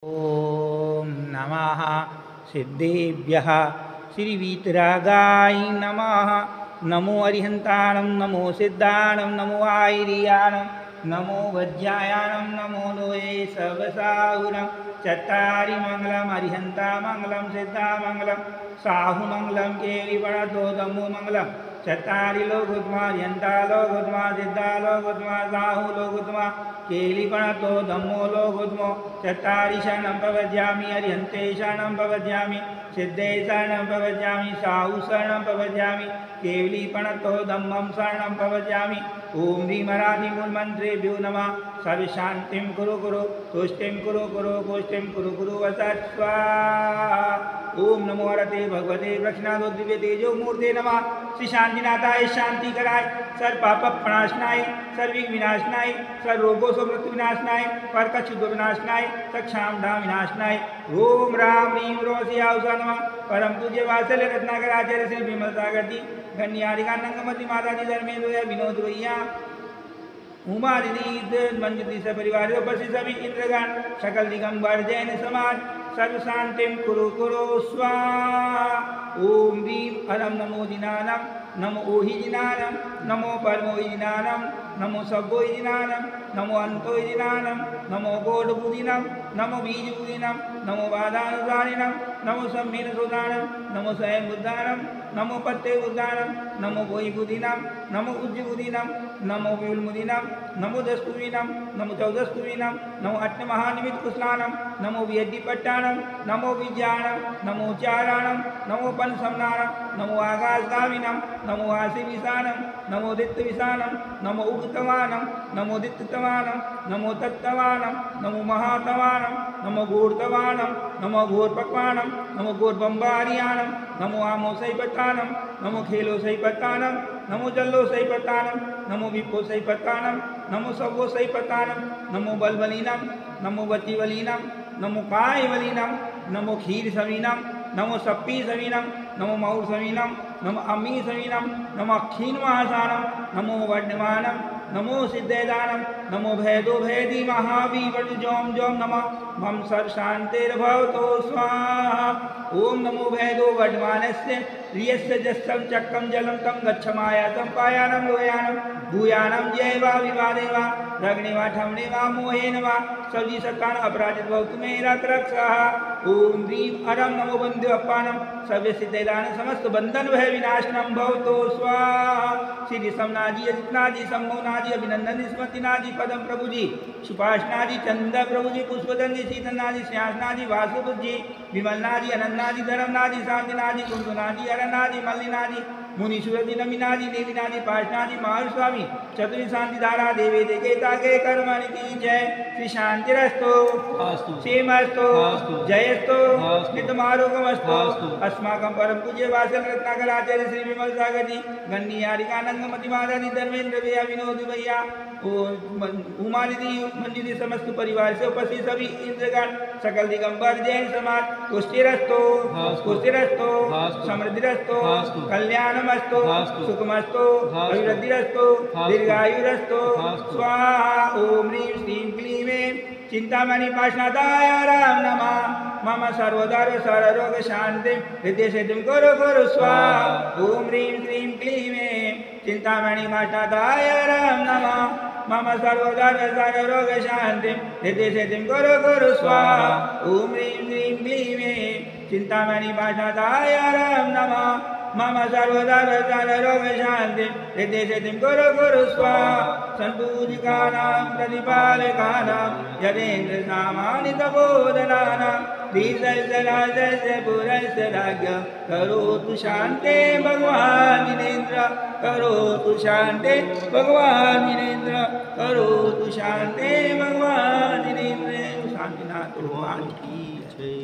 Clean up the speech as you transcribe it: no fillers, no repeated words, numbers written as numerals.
ओम नमः सिद्धेभ्यः श्रीवीतरागाय नमः। नमो अरिहंताणं नमो सिद्धाणं नमो आयर्याणं नमो वज्रायाणं नमो लोये सर्वसाहुरं। चत्तारि मंगलम् अरिहंता मंगलं सिद्धा मंगलं साहु मंगलं केलिवणतो दमो मंगलं। चत्तारि लोकोत्तमा अरिहंता लोकोत्तमा सिद्धा लोकोत्तमा साहु लोकोत्तमा केलिवणतो दमो लोकोत्तमो। चत्तारि शरणं प्रपद्यामि अरिहन्ते शरणं प्रपद्यामि सिद्धे शरणं प्रपद्यामि साहु शरणं प्रपद्यामि केवलीपणतो धम्मं शरणं प्रपद्यामि। ओम ह्रीं मराठीमूलमन्त्रेभ्यो नमः। सर्वशान्तिं कुरु कुरु तुष्टिं कुरु कुरु पुष्टिं कुरु कुरु वसत् स्वाहा। ओम नमो हरते भगवते प्रक्षणादो दिव्य तेजो मूर्ते नमः। श्री शांतिनाथाय शांति कराय सर्व पाप प्रणाशनाय सर्विघ्न विनाशनाय सर्व रोगों से मृत्यु विनाशनाय परकछ शुद्ध विनाशनाय सक्षाम धाम विनाशनाय। ओम राम ह्रीं रोसियाउसा नमः। परम पूज्य वात्सल्य रत्नाकर आचार्य श्री विमल सागर जी गण्यारिका नंगमती माता जी धर्मेंद्र विनोद भैया उमा दीदी मंजूरी से परिवार उपस्थित सभी इंद्रगण सकल दिगंबर जैन समाज सर्व शांतिं कुरु कुरु स्वाहा। ओम ह्रीं हरम नमो जिनानम नमो ओहि जिनानम नमो परमोहि जिनानम नमो सब्बोहि जिनानम नमो अंतोहि जिनानम नमो गोडबुदिनम नमो बीजबुदिनम नमो वादानुसारिणम नमो सम्मीन सुदानम नमो स्वयं बुद्धानम नमो पत्ते बुद्धानम नमो भोई बुदिनम नमो उज्जबुदिनम नमो विलमुदिनम नमो दस्तुविनम नमो चौदस्तुविनम नमो अट्ट महानिमित कुशलानम नमो वियद्धिपट्टानम नमो विज्ञानम नमो चाराणम नमो पंचसमनानम नमो आकाशगामिनम नमो आशिविशानम नमो दित्तविशानम नमो उग्तवानम नमो दित्तवानम नमो तत्तवानम नमो महातवानम नमो घोरतवानम नमो घोरपक्वानम नमो घोरबंबारियानम नमो आमो सैपत्तानम नमो खेलो सैपत्तानम नमो जल्लो सैपत्तानम नमो विपो सैपत्तानम नमो सव्वो सैपत्तानम नमो बलबलीनम नमो वचीवलीनम नमो कायवलीनम नमो क्षीर सवीनम नमो सप्पी सवीनम नमो मऊर सवीनम नमो अम्मी सवीनम नमो अक्षीण महासानम नमो वर्णमानम नमो सिद्धेदानम नमो भेदो भेदी महावीर जोम जोम नमः मम सर्व शांतिर्भवतो स्वाहा। ओम नमो भेदो वर्धमानस्य रियस्य जस्सं चक्रं जलं तं गच्छमायातं पायानं लोयानं भूयानं जयवा विवादेवा रग्नेवा ठमनेवा मोहेनवा सब्जी सत्तान अपराजित भवतु मेरा रक्षः। ओम ह्रीं हरं नमो बंधु अपानम सव्य सिद्धेदान समस्त बंधन भय विनाशनम भवतो स्वाहा। श्री समनाजी अजितनाजी सम्मोनाजी अभिनंदन स्मृतिनाजी पदम प्रभु जी सुपाशनाजी चंद्र प्रभु जी पुष्पदंजी शीतलनाजी श्यासनाजी वासुपुजी विमलनाजी अनंतनाजी धर्मनाजी शांतिनाजी कुंदनाजी अरनाजी मल्लिनाजी मुनीश्वरजी नमीनाजी देवीनाजी पाशनाजी महास्वामी चतुरी शांति धारा देवे देकेता के कर्मणि की जय। श्री शांतिरस्तु क्षेमस्तु जयस्तु नित्यमारोग्यमस्तु। अस्माकं परम पूज्य वात्सल रत्नाकर आचार्य श्री विमल सागर जी गण्यारिका नंगमती माता जी धर्मेंद्र भैया विनोद भैया उमा दीदी मंजूरी समस्त परिवार से उपस्थित सभी इंद्रगण सकल दिगंबर जैन समाज पुष्टिरस्तु पुष्टिरस्तु समृद्धिरस्तु कल्याणमस्तु सुखमस्तु अभिवृद्धिरस्तु दीर्घायुरस्तु स्वाहा। ओम ह्रीं श्रीं क्लीं चिंतामणि पाशनाथाय राम नमः। मम सर्वधर्म सर्वरोग शांति हृदय सिद्धिं कुरु कुरु स्वाहा। ओम ह्रीं श्रीं क्लीं चिंतामणि पाशनाथाय राम नमः। मम सर्वधर्म सर्वरोग शांति हृदय सिद्धिं कुरु कुरु स्वाहा। ओम ह्रीं श्रीं क्लीं चिंतामणि पाशनाथाय राम नमः। मम सर्वधर्म सर्वरोग शांति हृदय सिद्धिं कुरु कुरु स्वाहा। संपूजिकानां प्रतिपालकानां यदेन्द्र सामानितबोधनानां धीरस्य पुरस्य राज्ञ करोतु शान्ते भगवान् जिनेन्द्र करोतु शान्ते भगवान् जिनेन्द्र करोतु शान्ते भगवान् जिनेन्द्र। शांतिनाथ भगवान की जय।